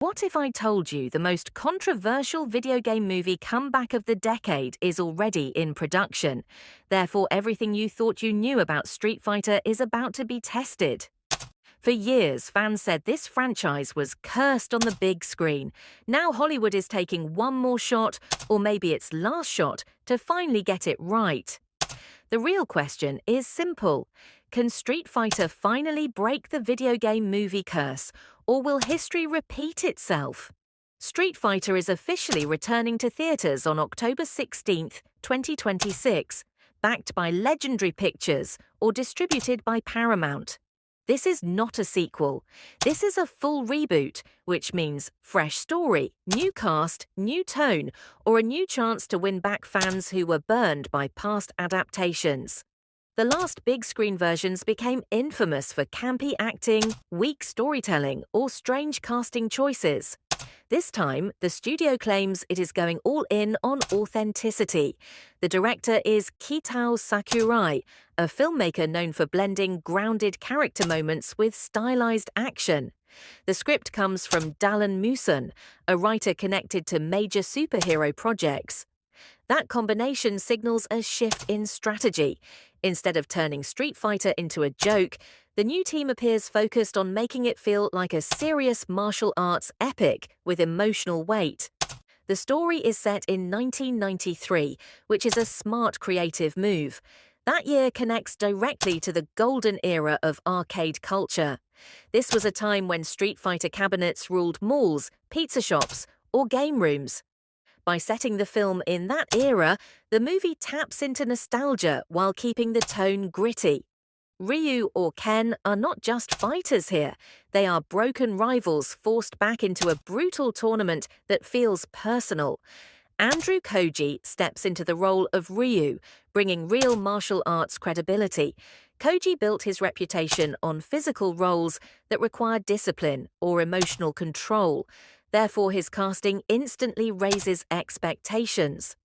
What if I told you the most controversial video game movie comeback of the decade is already in production? Therefore, everything you thought you knew about Street Fighter is about to be tested. For years, fans said this franchise was cursed on the big screen. Now Hollywood is taking one more shot, or maybe its last shot, to finally get it right. The real question is simple. Can Street Fighter finally break the video game movie curse, or will history repeat itself? Street Fighter is officially returning to theaters on October 16th, 2026, backed by Legendary Pictures or distributed by Paramount. This is not a sequel. This is a full reboot, which means fresh story, new cast, new tone, or a new chance to win back fans who were burned by past adaptations. The last big screen versions became infamous for campy acting, weak storytelling, or strange casting choices. This time, the studio claims it is going all in on authenticity. The director is Kitao Sakurai, a filmmaker known for blending grounded character moments with stylized action. The script comes from Dallin Muson, a writer connected to major superhero projects. That combination signals a shift in strategy. Instead of turning Street Fighter into a joke, the new team appears focused on making it feel like a serious martial arts epic with emotional weight. The story is set in 1993, which is a smart creative move. That year connects directly to the golden era of arcade culture. This was a time when Street Fighter cabinets ruled malls, pizza shops, or game rooms. By setting the film in that era, the movie taps into nostalgia while keeping the tone gritty. Ryu or Ken are not just fighters here. They are broken rivals forced back into a brutal tournament that feels personal. Andrew Koji steps into the role of Ryu, bringing real martial arts credibility. Koji built his reputation on physical roles that require discipline or emotional control. Therefore, his casting instantly raises expectations.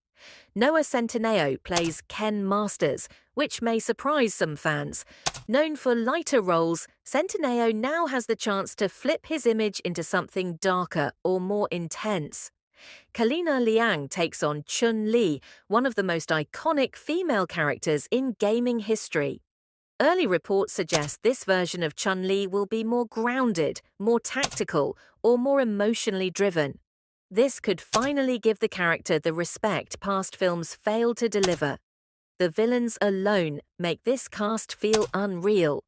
Noah Centineo plays Ken Masters, which may surprise some fans. Known for lighter roles, Centineo now has the chance to flip his image into something darker or more intense. Kalina Liang takes on Chun-Li, one of the most iconic female characters in gaming history. Early reports suggest this version of Chun-Li will be more grounded, more tactical, or more emotionally driven. This could finally give the character the respect past films failed to deliver. The villains alone make this cast feel unreal.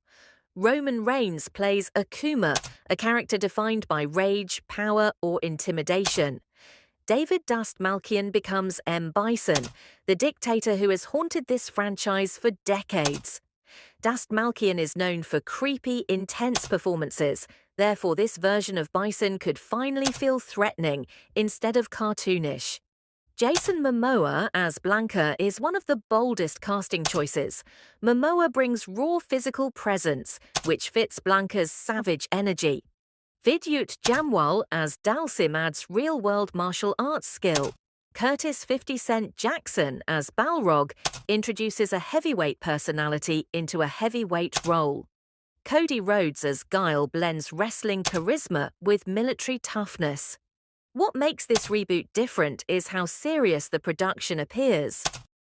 Roman Reigns plays Akuma, a character defined by rage, power, or intimidation. David Dastmalchian becomes M. Bison, the dictator who has haunted this franchise for decades. Dastmalchian is known for creepy, intense performances. Therefore, this version of Bison could finally feel threatening instead of cartoonish. Jason Momoa as Blanca is one of the boldest casting choices. Momoa brings raw physical presence, which fits Blanca's savage energy. Vidyut Jamwal as Dalsim adds real-world martial arts skill. Curtis 50 Cent Jackson as Balrog introduces a heavyweight personality into a heavyweight role. Cody Rhodes as Guile blends wrestling charisma with military toughness. What makes this reboot different is how serious the production appears.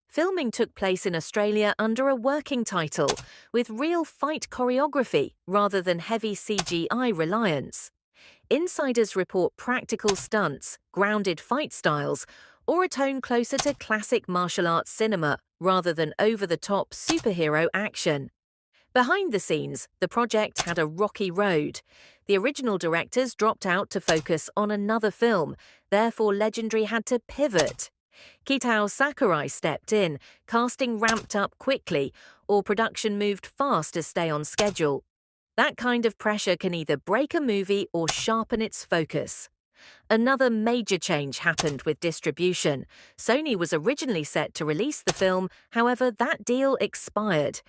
Filming took place in Australia under a working title, with real fight choreography rather than heavy CGI reliance. Insiders report practical stunts, grounded fight styles, or a tone closer to classic martial arts cinema rather than over-the-top superhero action. Behind the scenes, the project had a rocky road. The original directors dropped out to focus on another film, therefore Legendary had to pivot. Kitao Sakurai stepped in, casting ramped up quickly, or production moved fast to stay on schedule. That kind of pressure can either break a movie or sharpen its focus. Another major change happened with distribution. Sony was originally set to release the film, however, that deal expired.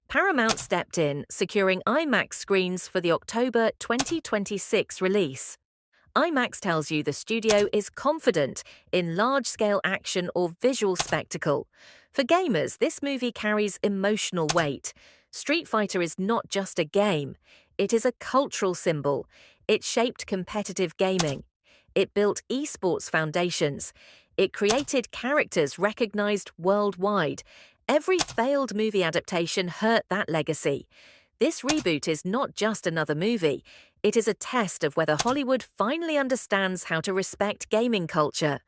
Paramount stepped in, securing IMAX screens for the October 2026 release. IMAX tells you the studio is confident in large-scale action or visual spectacle. For gamers, this movie carries emotional weight. Street Fighter is not just a game. It is a cultural symbol. It shaped competitive gaming. It built esports foundations. It created characters recognized worldwide. Every failed movie adaptation hurt that legacy. This reboot is not just another movie. It is a test of whether Hollywood finally understands how to respect gaming culture.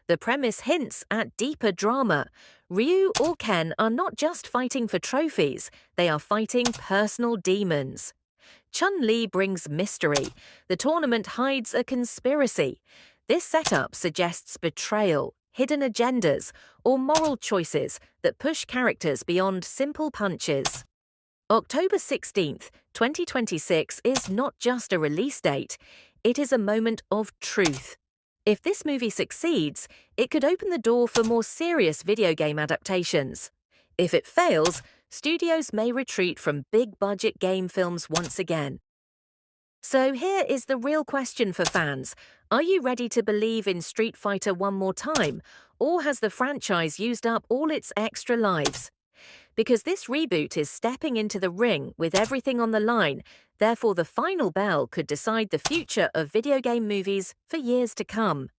The premise hints at deeper drama. Ryu or Ken are not just fighting for trophies, they are fighting personal demons. Chun-Li brings mystery. The tournament hides a conspiracy. This setup suggests betrayal, hidden agendas, or moral choices that push characters beyond simple punches. October 16th, 2026 is not just a release date, it is a moment of truth. If this movie succeeds, it could open the door for more serious video game adaptations. If it fails, studios may retreat from big-budget game films once again. So here is the real question for fans. Are you ready to believe in Street Fighter one more time, or has the franchise used up all its extra lives? Because this reboot is stepping into the ring with everything on the line, therefore the final bell could decide the future of video game movies for years to come.